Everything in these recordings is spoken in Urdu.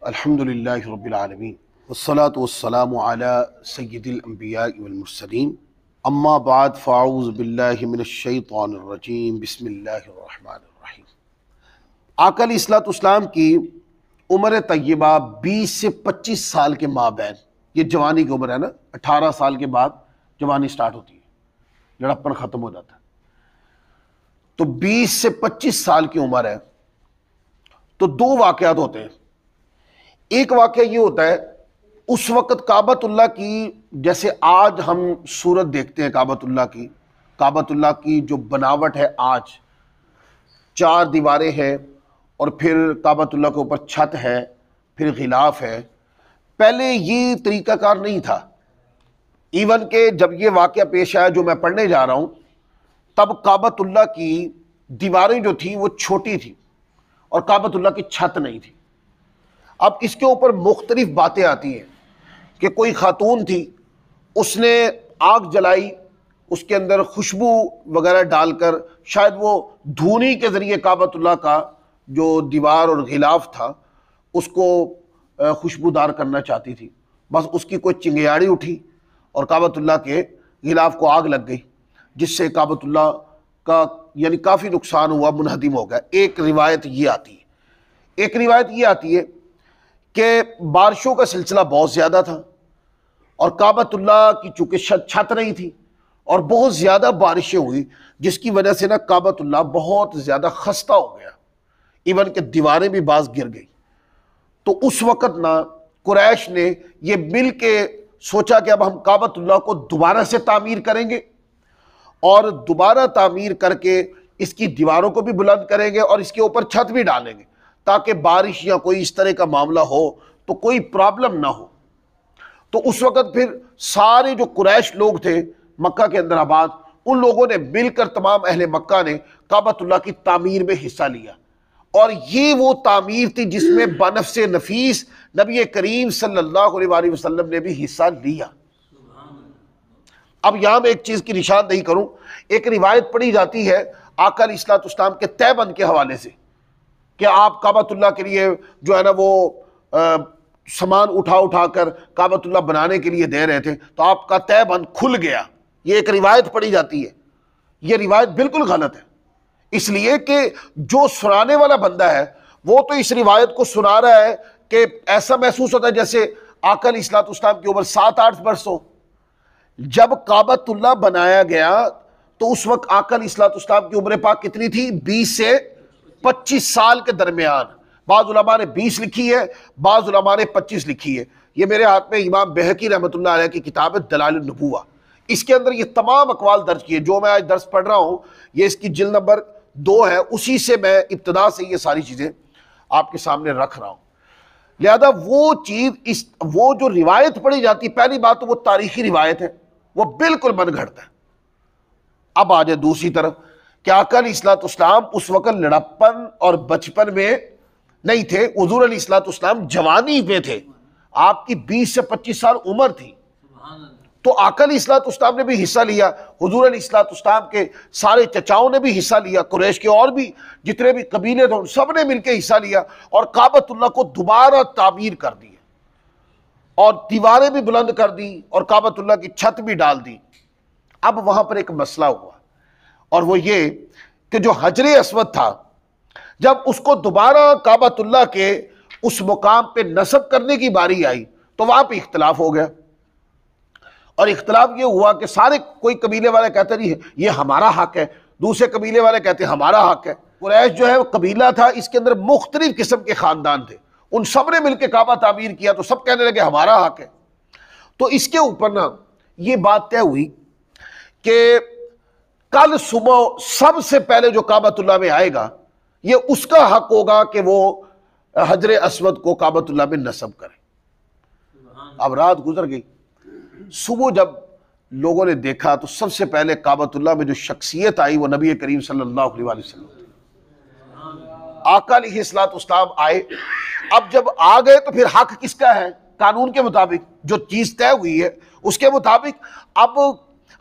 الحمدللہ رب العالمین والصلاة والسلام علی سید الانبیاء والمرسلین اما بعد فاعوذ باللہ من الشیطان الرجیم بسم اللہ الرحمن الرحیم۔ آقا علیہ الصلوۃ والسلام کی عمر طیبہ 20 سے 25 سال کے مابین، یہ جوانی کی عمر ہے نا، 18 سال کے بعد جوانی سٹارٹ ہوتی ہے، لڑکپن ختم ہو جاتا ہے، تو 20 سے 25 سال کی عمر ہے۔ تو دو واقعات ہوتے ہیں۔ ایک واقعہ یہ ہوتا ہے، اس وقت کعبۃ اللہ کی، جیسے آج ہم صورت دیکھتے ہیں کعبۃ اللہ کی جو بناوٹ ہے آج، 4 دیواریں ہیں اور پھر کعبۃ اللہ کے اوپر چھت ہے، پھر غلاف ہے۔ پہلے یہ طریقہ کار نہیں تھا، ایون کہ جب یہ واقعہ پیش آیا جو میں پڑھنے جا رہا ہوں، تب کعبۃ اللہ کی دیواریں جو تھیں وہ چھوٹی تھیں اور کعبۃ اللہ کی چھت نہیں تھی۔ اب اس کے اوپر مختلف باتیں آتی ہیں کہ کوئی خاتون تھی، اس نے آگ جلائی، اس کے اندر خوشبو وغیرہ ڈال کر، شاید وہ دھونی کے ذریعے کعبۃ اللہ کا جو دیوار اور غلاف تھا اس کو خوشبودار کرنا چاہتی تھی۔ بس اس کی کوئی چنگیاڑی اٹھی اور کعبۃ اللہ کے غلاف کو آگ لگ گئی، جس سے کعبۃ اللہ کا یعنی کافی نقصان ہوا، منہدم ہو گیا۔ ایک روایت یہ آتی ہے کہ بارشوں کا سلسلہ بہت زیادہ تھا اور کعبۃ اللہ کی چونکہ چھت نہیں تھی اور بہت زیادہ بارشیں ہوئی، جس کی وجہ سے کعبۃ اللہ بہت زیادہ خستہ ہو گیا، ایون کہ دیواریں بھی بعض گر گئی۔ تو اس وقت قریش نے یہ مل کے سوچا کہ اب ہم کعبۃ اللہ کو دوبارہ سے تعمیر کریں گے اور دوبارہ تعمیر کر کے اس کی دیواروں کو بھی بلند کریں گے اور اس کے اوپر چھت بھی ڈالیں گے، تاکہ بارش یا کوئی اس طرح کا معاملہ ہو تو کوئی پرابلم نہ ہو۔ تو اس وقت پھر سارے جو قریش لوگ تھے مکہ کے اندر آباد، ان لوگوں نے مل کر، تمام اہل مکہ نے کعبۃ اللہ کی تعمیر میں حصہ لیا، اور یہ وہ تعمیر تھی جس میں بنفس نفیس نبی کریم صلی اللہ علیہ وآلہ وسلم نے بھی حصہ لیا۔ اب یہاں میں ایک چیز کی نشاندہی کروں، ایک روایت پڑھی جاتی ہے آقا علیہ الصلوۃ والسلام کے تہ بند کے حوالے سے کہ آپ کعبۃ اللہ کے لیے جو ہے نا وہ سامان اٹھا کر کعبۃ اللہ بنانے کے لیے دے رہے تھے، تو آپ کا تہ بند کھل گیا۔ یہ ایک روایت پڑھی جاتی ہے، یہ روایت بالکل غلط ہے، اس لیے کہ جو سنانے والا بندہ ہے وہ تو اس روایت کو سنا رہا ہے کہ ایسا محسوس ہوتا ہے جیسے آقا علیہ الصلوۃ والسلام کی عمر 7-8 برس ہو۔ جب کعبۃ اللہ بنایا گیا تو اس وقت آقا علیہ الصلوۃ والسلام کی عمر پاک کتنی تھی؟ 20 سے 25 سال کے درمیان۔ بعض علماء نے 20 لکھی ہے، بعض علماء نے 25 لکھی ہے۔ یہ میرے ہاتھ میں امام بہقی رحمۃ اللہ علیہ کی کتاب ہے دلائل النبوہ، اس کے اندر یہ تمام اقوال درج کیے۔ جو میں آج درس پڑھ رہا ہوں یہ اس کی جلد نمبر 2 ہے، اسی سے میں ابتدا سے یہ ساری چیزیں آپ کے سامنے رکھ رہا ہوں۔ لہذا وہ جو روایت پڑھی جاتی، پہلی بات تو وہ تاریخی روایت ہے، وہ بالکل من گھڑتا ہے۔ اب آ جائے دوسری طرف کہ آقا علیہ الصلوۃ والسلام اس وقت لڑکپن اور بچپن میں نہیں تھے، حضور علیہ الصلوۃ والسلام جوانی میں تھے، آپ کی 20 سے 25 سال عمر تھی۔ تو آقا علیہ الصلوۃ والسلام نے بھی حصہ لیا، حضور علیہ الصلوۃ والسلام کے سارے چچاؤں نے بھی حصہ لیا، قریش کے اور بھی جتنے بھی قبیلے تھے سب نے مل کے حصہ لیا اور کعبۃ اللہ کو دوبارہ تعمیر کر دی اور دیواریں بھی بلند کر دی اور کعبۃ اللہ کی چھت بھی ڈال دی۔ اب وہاں پر ایک مسئلہ ہوا، اور وہ یہ کہ جو حجر اسود تھا، جب اس کو دوبارہ کعبۃ اللہ کے اس مقام پہ نصب کرنے کی باری آئی تو وہاں پہ اختلاف ہو گیا، اور اختلاف یہ ہوا کہ سارے، کوئی قبیلے والے کہتے نہیں یہ ہمارا حق ہے، دوسرے قبیلے والے کہتے ہیں ہمارا حق ہے۔ قریش جو ہے وہ قبیلہ تھا، اس کے اندر مختلف قسم کے خاندان تھے، ان سب نے مل کے کعبہ تعمیر کیا تو سب کہنے لگے ہمارا حق ہے۔ تو اس کے اوپر یہ بات طے ہوئی کہ کل صبح سب سے پہلے جو کعبۃ اللہ میں آئے گا یہ اس کا حق ہوگا کہ وہ حجر اسود کو کعبۃ اللہ میں نصب کرے۔ اب رات گزر گئی، صبح جب لوگوں نے دیکھا تو سب سے پہلے کعبۃ اللہ میں جو شخصیت آئی وہ نبی کریم صلی اللہ علیہ وآلہ وسلم تھی۔ آقا علیہ الصلوۃ والسلام آئے، اب جب آ گئے تو پھر حق کس کا ہے؟ قانون کے مطابق جو چیز طے ہوئی ہے اس کے مطابق اب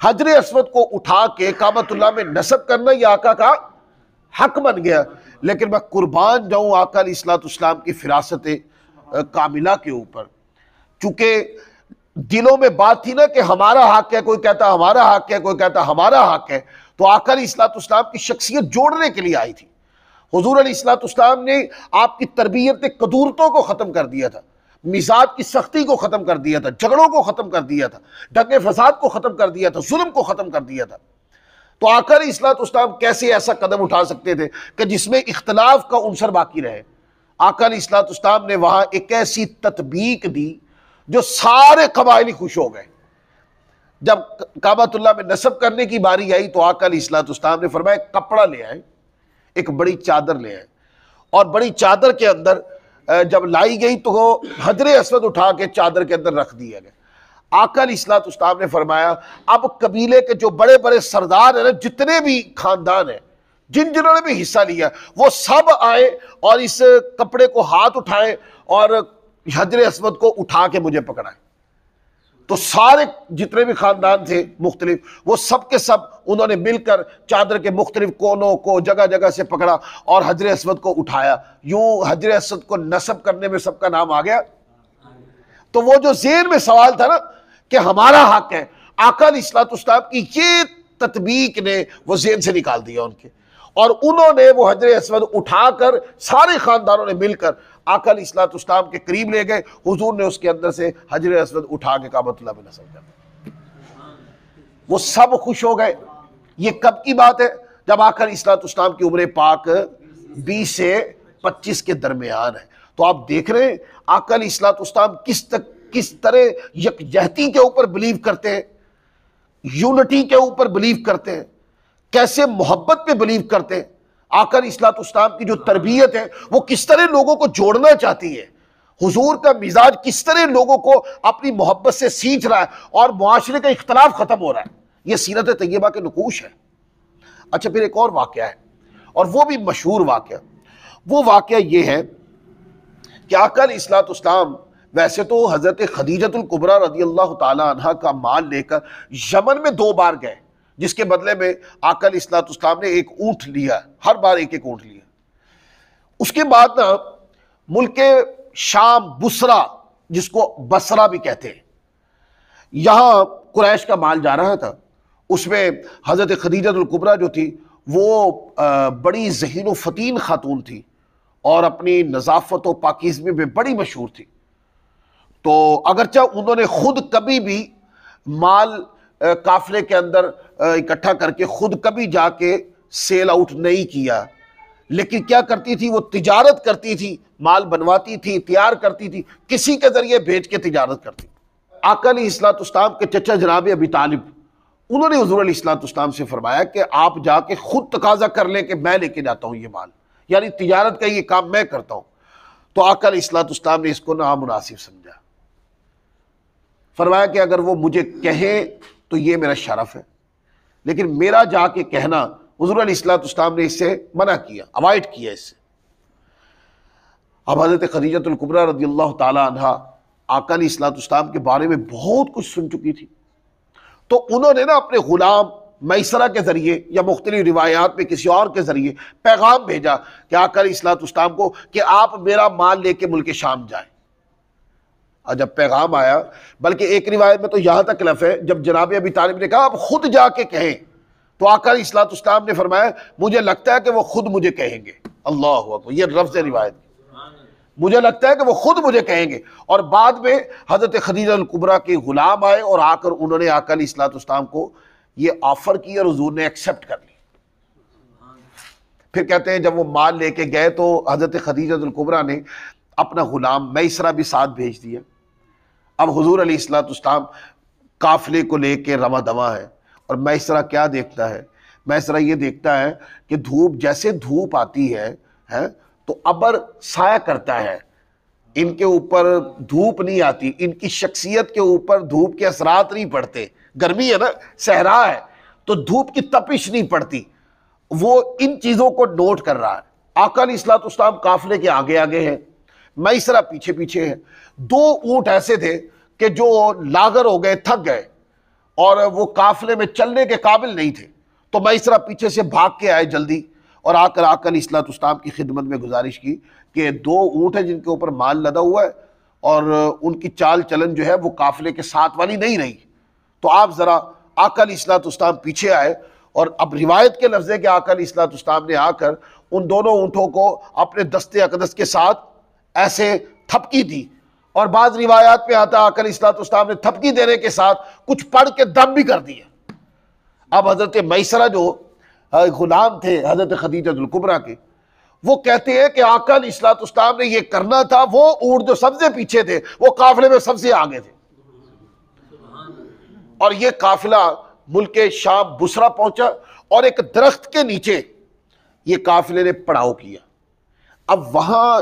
حجر اسود کو اٹھا کے کعبۃ اللہ میں نصب کرنا یہ آقا کا حق بن گیا۔ لیکن میں قربان جاؤں آقا علیہ الصلوۃ والسلام کی فراست کاملہ کے اوپر، چونکہ دلوں میں بات تھی نا کہ ہمارا حق ہے، کوئی کہتا ہمارا حق ہے، کوئی کہتا ہمارا حق ہے، تو آقا علیہ الصلوۃ والسلام کی شخصیت جوڑنے کے لیے آئی تھی۔ حضور علیہ الصلوۃ والسلام نے آپ کی تربیت قدورتوں کو ختم کر دیا تھا، مزاج کی سختی کو ختم کر دیا تھا، جھگڑوں کو ختم کر دیا تھا، دنگے فساد کو ختم کر دیا تھا، ظلم کو ختم کر دیا تھا۔ تو آقا علیہ الصلوۃ والسلام کیسے ایسا قدم اٹھا سکتے تھے کہ جس میں اختلاف کا عنصر باقی رہے؟ آقا علیہ الصلوۃ والسلام نے وہاں ایک ایسی تطبیق دی جو سارے قبائل خوش ہو گئے۔ جب کعبۃ اللہ میں نصب کرنے کی باری آئی تو آقا علیہ الصلوۃ والسلام نے فرمایا ایک کپڑا لے آئے، ایک بڑی چادر لے آئے، اور بڑی چادر کے اندر جب لائی گئی تو وہ حجر اسود اٹھا کے چادر کے اندر رکھ دیا گیا۔ آقا علیہ الصلوۃ والسلام نے فرمایا اب قبیلے کے جو بڑے بڑے سردار ہیں، جتنے بھی خاندان ہیں، جنہوں نے بھی حصہ لیا، وہ سب آئے اور اس کپڑے کو ہاتھ اٹھائے اور حجر اسود کو اٹھا کے مجھے پکڑائے۔ تو سارے جتنے بھی خاندان تھے مختلف، وہ سب کے سب انہوں نے مل کر چادر کے مختلف کونوں کو جگہ جگہ سے پکڑا اور حجر اسود کو اٹھایا۔ یوں حجر اسود کو نصب کرنے میں سب کا نام آ گیا۔ تو وہ جو ذہن میں سوال تھا نا کہ ہمارا حق ہے، آقا علیہ الصلوۃ والسلام کی یہ تطبیق نے وہ ذہن سے نکال دیا ان کے، اور انہوں نے وہ حجر اسود اٹھا کر سارے خاندانوں نے مل کر آقا علیہ الصلوۃ والسلام کے قریب لے گئے۔ حضور نے اس کے اندر سے حجر اسود اٹھا کے کعبۃ اللہ میں نصب کر دیا۔ وہ سب خوش ہو گئے۔ یہ کب کی بات ہے؟ جب آقا علیہ الصلوۃ والسلام کی عمر پاک 20 سے 25 کے درمیان ہے۔ تو آپ دیکھ رہے ہیں آقا علیہ الصلوۃ والسلام کس طرح یکجہتی کے اوپر بلیو کرتے ہیں، یونٹی کے اوپر بلیو کرتے ہیں، کیسے محبت پہ بلیو کرتے ہیں۔ آقا علیہ الصلوۃ والسلام کی جو تربیت ہے وہ کس طرح لوگوں کو جوڑنا چاہتی ہے، حضور کا مزاج کس طرح لوگوں کو اپنی محبت سے سینچ رہا ہے اور معاشرے کا اختلاف ختم ہو رہا ہے، یہ سیرت طیبہ کے نقوش ہے۔ اچھا پھر ایک اور واقعہ ہے، اور وہ بھی مشہور واقعہ، وہ واقعہ یہ ہے کہ آقا علیہ الصلوۃ والسلام ویسے تو حضرت خدیجۃ الکبریٰ رضی اللہ تعالی عنہ کا مال لے کر یمن میں 2 بار گئے، جس کے بدلے میں آقا علیہ الصلوۃ والسلام نے ایک اونٹ لیا، ہر بار ایک ایک اونٹ لیا۔ اس کے بعد نا ملک شام بصرہ، جس کو بصرہ بھی کہتے ہیں، یہاں قریش کا مال جا رہا تھا۔ اس میں حضرت خدیجۃ الکبریٰ جو تھی وہ بڑی ذہین و فطین خاتون تھی اور اپنی نظافت و پاکیزگی میں بڑی مشہور تھی۔ تو اگرچہ انہوں نے خود کبھی بھی مال قافلے کے اندر اکٹھا کر کے خود کبھی جا کے سیل آؤٹ نہیں کیا، لیکن کیا کرتی تھی، وہ تجارت کرتی تھی، مال بنواتی تھی، تیار کرتی تھی، کسی کے ذریعے بھیج کے تجارت کرتی۔ آقا علیہ الصلوۃ والسلام کے چچا جناب ابی طالب، انہوں نے حضور علیہ الصلوۃ والسلام سے فرمایا کہ آپ جا کے خود تقاضا کر لیں کہ میں لے کے جاتا ہوں یہ مال، یعنی تجارت کا یہ کام میں کرتا ہوں۔ تو آقا علیہ الصلوۃ والسلام نے اس کو نامناسب سمجھا، فرمایا کہ اگر وہ مجھے کہیں تو یہ میرا شرف ہے، لیکن میرا جا کے کہنا، حضور علیہ الصلوۃ والسلام نے اس سے منع کیا، اوائڈ کیا اس سے۔ اب حضرت خدیجۃ الکبریٰ رضی اللہ تعالی عنہ آقا علیہ الصلوۃ والسلام کے بارے میں بہت کچھ سن چکی تھی، تو انہوں نے نا اپنے غلام میسرہ کے ذریعے یا مختلف روایات میں کسی اور کے ذریعے پیغام بھیجا کہ آقا علیہ الصلوۃ والسلام کو کہ آپ میرا مال لے کے ملک شام جائیں۔ اور جب پیغام آیا، بلکہ ایک روایت میں تو یہاں تک لفظ ہے جب جناب ابی طالب نے کہا آپ خود جا کے کہیں، تو آقا علیہ الصلوۃ والسلام نے فرمایا مجھے لگتا ہے کہ وہ خود مجھے کہیں گے۔ اللہ اکبر، یہ لفظ روایت، مجھے لگتا ہے کہ وہ خود مجھے کہیں گے۔ اور بعد میں حضرت خدیجہ الکبریٰ کے غلام آئے اور آ کر انہوں نے آقا علیہ الصلوۃ والسلام کو یہ آفر کی اور حضور نے ایکسیپٹ کر لی۔ پھر کہتے ہیں جب وہ مال لے کے گئے تو حضرت خدیجہ الکبریٰ نے اپنا غلام میسرہ بھی ساتھ بھیج دیا۔ اب حضور علیہ الصلوۃ والسلام قافلے کو لے کے رواں دواں ہے، اور میسرہ کیا دیکھتا ہے؟ میسرہ یہ دیکھتا ہے کہ دھوپ، جیسے دھوپ آتی ہے تو ابر سایہ کرتا ہے، ان کے اوپر دھوپ نہیں آتی، ان کی شخصیت کے اوپر دھوپ کے اثرات نہیں پڑتے، گرمی ہے نا، صحرا ہے تو دھوپ کی تپش نہیں پڑتی، وہ ان چیزوں کو نوٹ کر رہا ہے۔ آقا علیہ الصلوۃ والسلام قافلے کے آگے آگے ہیں، میسرہ پیچھے پیچھے ہے۔ 2 اونٹ ایسے تھے کہ جو لاغر ہو گئے، تھک گئے، اور وہ قافلے میں چلنے کے قابل نہیں تھے، تو میسرہ پیچھے سے بھاگ کے آئے جلدی، اور آ کر آقا علیہ الصلوۃ والسلام کی خدمت میں گزارش کی کہ 2 اونٹ ہیں جن کے اوپر مال لدا ہوا ہے، اور ان کی چال چلن جو ہے وہ قافلے کے ساتھ والی نہیں رہی. تو آپ ذرا آقا علیہ الصلوۃ والسلام پیچھے آئے، اور اب روایت کے لفظ ہے کہ آقا علیہ الصلوۃ والسلام نے آ کر ان دونوں اونٹوں کو اپنے دستے اقدس کے ساتھ ایسے تھپکی دی، اور بعض روایات میں آتا ہے آقا علیہ الصلوۃ والسلام نے تھپکی دینے کے ساتھ کچھ پڑھ کے دم بھی کر دیے. اب حضرت میسرہ جو غلام تھے حضرت خدیجہ الکبریٰ کے، وہ کہتے ہیں کہ آقا علیہ الصلوۃ والسلام نے یہ کرنا تھا، وہ اونٹ جو سب سے پیچھے تھے وہ قافلے میں سب سے آگے تھے، اور یہ قافلہ ملک شام بصرہ پہنچا، اور ایک درخت کے نیچے یہ قافلے نے پڑاؤ کیا. اب وہاں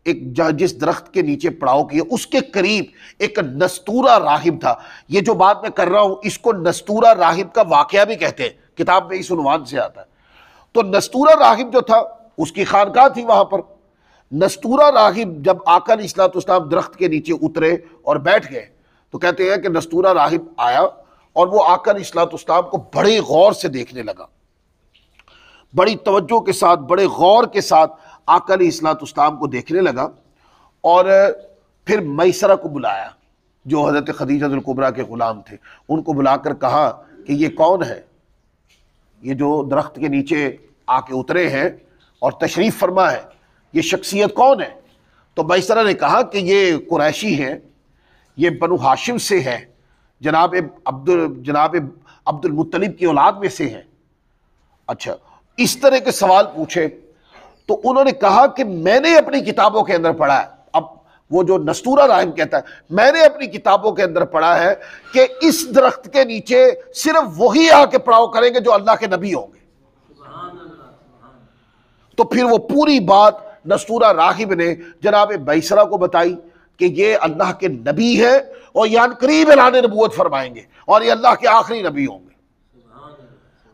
ایک جس درخت کے نیچے پڑاؤ کیا اس کے قریب ایک نستورہ راہب تھا. یہ جو بات میں کر رہا ہوں اس کو نستورہ راہب کا واقعہ بھی کہتے ہیں، کتاب میں اس عنوان سے آتا ہے. تو نستورہ راہب جو تھا اس کی خانقاہ تھی وہاں پر. نستورہ راہب جب آقا علیہ الصلوۃ والسلام درخت کے نیچے اترے اور بیٹھ گئے تو کہتے ہیں کہ نستورہ راہب آیا اور وہ آقا علیہ الصلوۃ والسلام کو بڑے غور سے دیکھنے لگا، بڑی توجہ کے ساتھ، بڑے غور کے ساتھ آقا علیہ الصلوۃ والسلام کو دیکھنے لگا. اور پھر میسرہ کو بلایا جو حضرت خدیجہ الکبریٰ کے غلام تھے، ان کو بلا کر کہا کہ یہ کون ہے، یہ جو درخت کے نیچے آ کے اترے ہیں اور تشریف فرما ہے، یہ شخصیت کون ہے؟ تو میسرہ نے کہا کہ یہ قریشی ہے، یہ بنو ہاشم سے ہے، جناب عبد المطلب کی اولاد میں سے ہیں. اچھا، اس طرح کے سوال پوچھے تو انہوں نے کہا کہ میں نے اپنی کتابوں کے اندر پڑھا ہے. اب وہ جو نستورہ راہب کہتا ہے میں نے اپنی کتابوں کے اندر پڑھا ہے کہ اس درخت کے نیچے صرف وہی آ کے پڑاؤ کریں گے جو اللہ کے نبی ہوں گے. تو پھر وہ پوری بات نستورہ راہب نے جناب میسرہ کو بتائی کہ یہ اللہ کے نبی ہے اور یہ ان قریب اعلان نبوت فرمائیں گے اور یہ اللہ کے آخری نبی ہوں گے.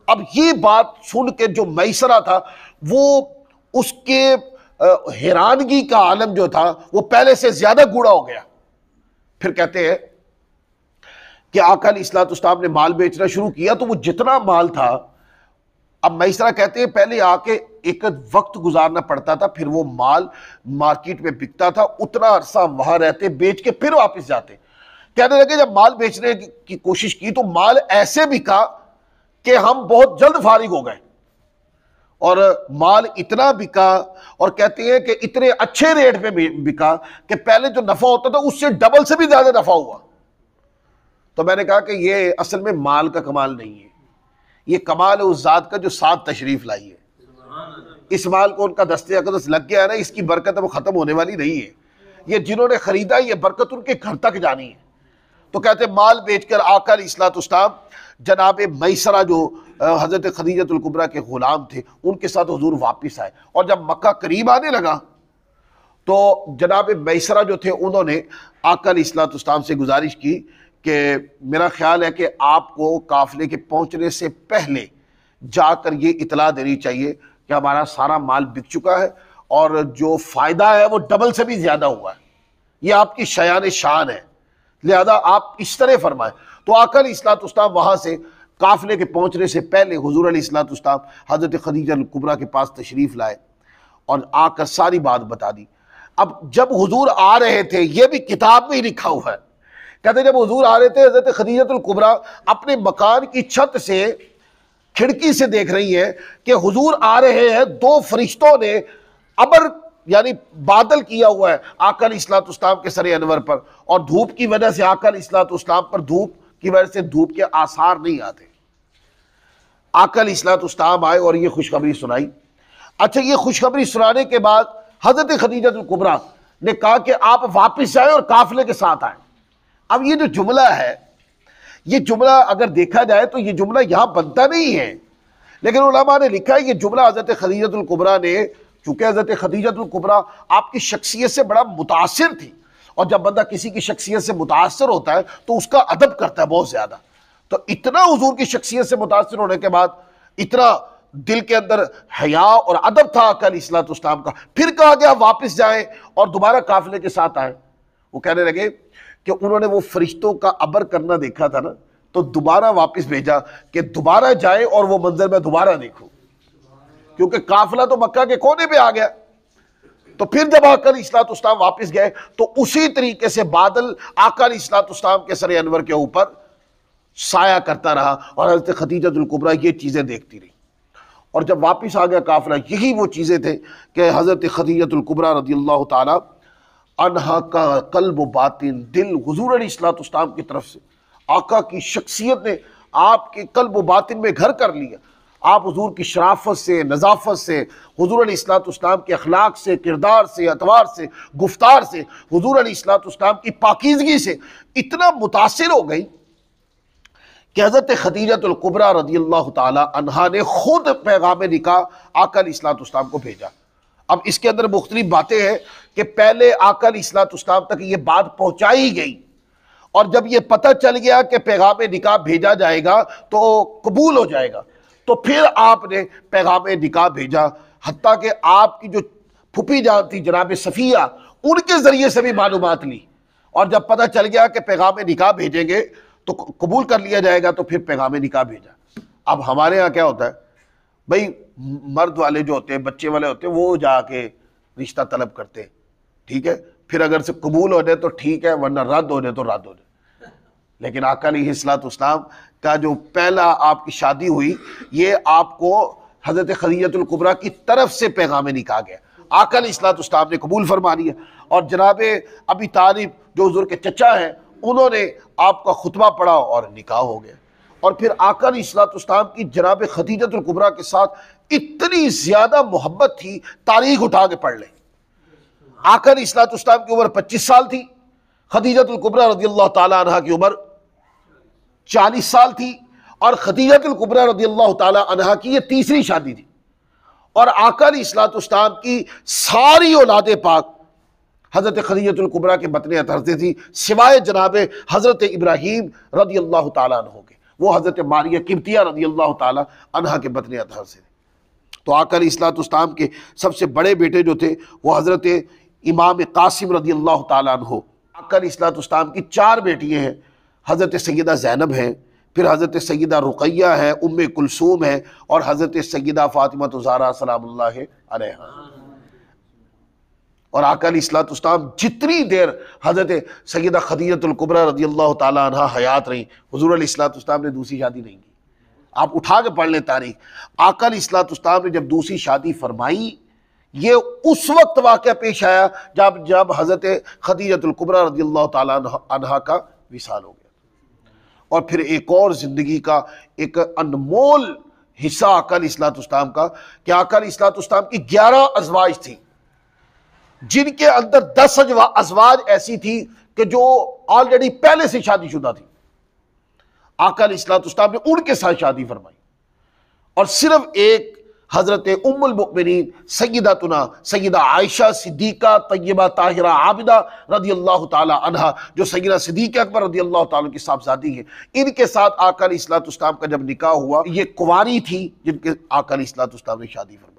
اب یہ بات سن کے جو میسرہ تھا وہ اس کے حیرانگی کا عالم جو تھا وہ پہلے سے زیادہ گوڑا ہو گیا. پھر کہتے ہیں کہ آقا علیہ الصلوۃ والسلام نے مال بیچنا شروع کیا تو وہ جتنا مال تھا، اب میسرہ کہتے ہیں پہلے آ کے ایک وقت گزارنا پڑتا تھا، پھر وہ مال مارکیٹ میں بکتا تھا، اتنا عرصہ وہاں رہتے بیچ کے پھر واپس جاتے. کہنے لگے جب مال بیچنے کی کوشش کی تو مال ایسے بکا کہ ہم بہت جلد فارغ ہو گئے، اور مال اتنا بکا اور کہتے ہیں کہ اتنے اچھے ریٹ پہ بکا کہ پہلے جو نفع ہوتا تھا اس سے ڈبل سے بھی زیادہ نفع ہوا. تو میں نے کہا کہ یہ اصل میں مال کا کمال نہیں ہے، یہ کمال ہے اس ذات کا جو ساتھ تشریف لائی ہے. اس مال کو ان کا دستے اقدس لگ گیا ہے نا، اس کی برکت وہ ختم ہونے والی نہیں ہے. یہ جنہوں نے خریدا یہ برکت ان کے گھر تک جانی ہے. تو کہتے مال بیچ کر آقا علیہ الصلوۃ والسلام جناب میسرہ جو حضرت خدیجہ الکبریٰ کے غلام تھے ان کے ساتھ حضور واپس آئے. اور جب مکہ قریب آنے لگا تو جناب میسرہ جو تھے انہوں نے آقا علیہ الصلوۃ والسلام سے گزارش کی کہ میرا خیال ہے کہ آپ کو قافلے کے پہنچنے سے پہلے جا کر یہ اطلاع دینی چاہیے کہ ہمارا سارا مال بک چکا ہے اور جو فائدہ ہے وہ ڈبل سے بھی زیادہ ہوا ہے، یہ آپ کی شیان شان ہے، لہذا آپ اس طرح فرمائیں. تو آقا علیہ الصلوۃ والسلام وہاں سے قافلے کے پہنچنے سے پہلے حضور علیہ الصلوۃ والسلام حضرت خدیجہ الکبریٰ کے پاس تشریف لائے اور آ کر ساری بات بتا دی. اب جب حضور آ رہے تھے، یہ بھی کتاب میں ہی لکھا ہوا ہے، کہتے جب حضور آ رہے تھے حضرت خدیجہ الکبریٰ اپنے مکان کی چھت سے کھڑکی سے دیکھ رہی ہیں کہ حضور آ رہے ہیں. دو فرشتوں نے ابر یعنی بادل کیا ہوا ہے آقا علیہ الصلوۃ والسلام کے سر انور پر، اور دھوپ کی وجہ سے آقا علیہ الصلوۃ والسلام پر دھوپ کی وجہ سے دھوپ کے آثار نہیں آتے. آقا علیہ الصلوۃ والسلام آئے اور یہ خوشخبری سنائی. اچھا، یہ خوشخبری سنانے کے بعد حضرت خدیجہ الکبریٰ نے کہا کہ آپ واپس جائیں اور قافلے کے ساتھ آئیں. اب یہ جو جملہ ہے، یہ جملہ اگر دیکھا جائے تو یہ جملہ یہاں بنتا نہیں ہے، لیکن علماء نے لکھا ہے یہ جملہ حضرت خدیجہ الکبریٰ نے، چونکہ حضرت خدیجہ الکبریٰ آپ کی شخصیت سے بڑا متاثر تھی، اور جب بندہ کسی کی شخصیت سے متاثر ہوتا ہے تو اس کا ادب کرتا ہے بہت زیادہ. تو اتنا حضور کی شخصیت سے متاثر ہونے کے بعد اتنا دل کے اندر حیا اور ادب تھا آقا علیہ الصلوۃ والسلام کا. پھر کہا گیا واپس جائیں اور دوبارہ قافلے کے ساتھ آئیں. وہ کہنے لگے کہ انہوں نے وہ فرشتوں کا ابر کرنا دیکھا تھا نا، تو دوبارہ واپس بھیجا کہ دوبارہ جائیں اور وہ منظر میں دوبارہ دیکھو، کیونکہ قافلہ تو مکہ کے کونے پہ آ گیا. تو پھر جب آقا علیہ الصلوۃ والسلام واپس گئے تو اسی طریقے سے بادل آقا علیہ الصلوۃ والسلام کے سر انور کے اوپر سایہ کرتا رہا، اور حضرت خدیجہ الکبریٰ یہ چیزیں دیکھتی رہی۔ اور جب واپس آ گیا قافلہ، یہی وہ چیزیں تھے کہ حضرت خدیجہ الکبریٰ رضی اللہ تعالی عنہا کا قلب و باطن، دل حضور علیہ الصلوۃ والسلام کی طرف سے، آقا کی شخصیت نے آپ کے قلب و باطن میں گھر کر لیا۔ آپ حضور کی شرافت سے، نظافت سے، حضور علیہ الصلوۃ والسلام کے اخلاق سے، کردار سے، اطوار سے، گفتار سے، حضور علیہ الصلوۃ والسلام کی پاکیزگی سے اتنا متاثر ہو گئی کہ حضرت خدیجہ الکبریٰ رضی اللہ تعالی عنہا نے خود پیغام نکاح آقا علیہ الصلوۃ والسلام کو بھیجا۔ اب اس کے اندر مختلف باتیں ہیں کہ پہلے آقا علیہ الصلوۃ والسلام تک یہ بات پہنچائی گئی، اور جب یہ پتہ چل گیا کہ پیغام نکاح بھیجا جائے گا تو قبول ہو جائے گا، تو پھر آپ نے پیغام نکاح بھیجا، حتیٰ کہ آپ کی جو پھوپھی جان تھی جناب صفیہ، ان کے ذریعے سے بھی معلومات لی، اور جب پتہ چل گیا کہ پیغام نکاح بھیجیں گے تو قبول کر لیا جائے گا، تو پھر پیغام نکاح بھیجا۔ اب ہمارے ہاں کیا ہوتا ہے بھئی، مرد والے جو ہوتے ہیں، بچے والے ہوتے ہیں، وہ جا کے رشتہ طلب کرتے ہیں، ٹھیک ہے، پھر اگر سے قبول ہو جائے تو ٹھیک ہے، ورنہ رد ہو جائے تو رد ہو جائے۔ لیکن آقا علیہ الصلوۃ والسلام کا جو پہلا آپ کی شادی ہوئی، یہ آپ کو حضرت خدیجہ الکبریٰ کی طرف سے پیغام نکاح گیا، آقا علیہ الصلوۃ والسلام نے قبول فرما لیا، اور جناب ابی طالب جو حضور کے چچا ہیں، انہوں نے آپ کا خطبہ پڑھا اور نکاح ہو گیا۔ اور پھر آقا علیہ الصلوۃ والسلام کی جناب خدیجہ الکبریٰ کے ساتھ اتنی زیادہ محبت تھی، تاریخ اٹھا کے پڑھ لیں۔ آقا علیہ الصلوۃ والسلام کی عمر 25 سال تھی، خدیجہ الکبریٰ رضی اللہ تعالی عنہا کی عمر 40 سال تھی، اور خدیجہ الکبریٰ رضی اللہ تعالی عنہا کی یہ تیسری شادی تھی۔ اور آقا علیہ الصلوۃ والسلام کی ساری اولاد پاک حضرت خدیجہ الکبریٰ کے بطن اطہر سے تھی، سوائے جناب حضرت ابراہیم رضی اللہ تعالیٰ عنہ کے، وہ حضرت ماریہ قبطیہ رضی اللہ تعالیٰ عنہا کے بطن اطہر سے تھے۔ تو آقا علیہ الصلوۃ والسلام کے سب سے بڑے بیٹے جو تھے وہ حضرت امام قاسم رضی اللہ تعالیٰ عنہ۔ آقا علیہ الصلوۃ والسلام کی 4 بیٹیاں ہیں، حضرت سیدہ زینب ہیں، پھر حضرت سیدہ رقیہ ہے، ام کلثوم ہے، اور حضرت سیدہ فاطمہ الزہرا سلام اللہ علیہا۔ اور آقا علیہ الصلوۃ والسلام جتنی دیر حضرت سیدہ خدیجہ الکبریٰ رضی اللہ تعالیٰ عنہا حیات رہیں، حضور علیہ الصلوۃ والسلام نے دوسری شادی نہیں کی۔ آپ اٹھا کے پڑھ لیں تاریخ، آقا علیہ الصلوۃ والسلام نے جب دوسری شادی فرمائی، یہ اس وقت واقعہ پیش آیا جب حضرت خدیجہ الکبریٰ رضی اللہ تعالیٰ عنہا کا وصال ہو گیا۔ اور پھر ایک اور زندگی کا ایک انمول حصہ آقا علیہ الصلوۃ والسلام کا، کہ آقا علیہ الصلوۃ والسلام کی 11 ازواج تھی، جن کے اندر 10 ازواج ایسی تھی کہ جو آلریڈی پہلے سے شادی شدہ تھی۔ آقا علیہ الصلوۃ والسلام نے ان کے ساتھ شادی فرمائی، اور صرف ایک حضرت ام المؤمنین سیدہ عائشہ صدیقہ طیبہ طاہرہ عابدہ رضی اللہ تعالی عنہا، جو سیدہ صدیقہ اکبر رضی اللہ تعالیٰ کی صاحبزادی ہیں، ان کے ساتھ آقا علیہ الصلوۃ والسلام کا جب نکاح ہوا، یہ کنواری تھی جن کے آقا علیہ الصلوۃ والسلام نے شادی فرمائی۔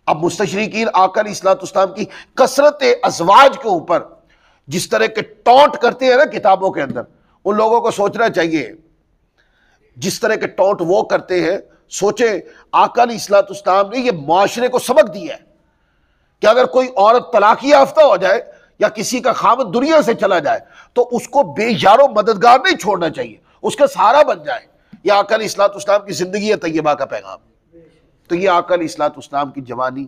اب مستشرقین آقا علیہ الصلوۃ والسلام کی کثرت ازواج کے اوپر جس طرح کے ٹونٹ کرتے ہیں نا کتابوں کے اندر، ان لوگوں کو سوچنا چاہیے، جس طرح کے ٹونٹ وہ کرتے ہیں، سوچیں آقا علیہ الصلوۃ والسلام نے یہ معاشرے کو سبق دیا ہے کہ اگر کوئی عورت طلاق یافتہ ہو جائے یا کسی کا خاوند دنیا سے چلا جائے تو اس کو بے یار و مددگار نہیں چھوڑنا چاہیے، اس کا سہارا بن جائے۔ یہ آقا علیہ الصلوۃ والسلام کی زندگی طیبہ کا پیغام۔ تو یہ آقا علیہ الصلوۃ والسلام کی جوانی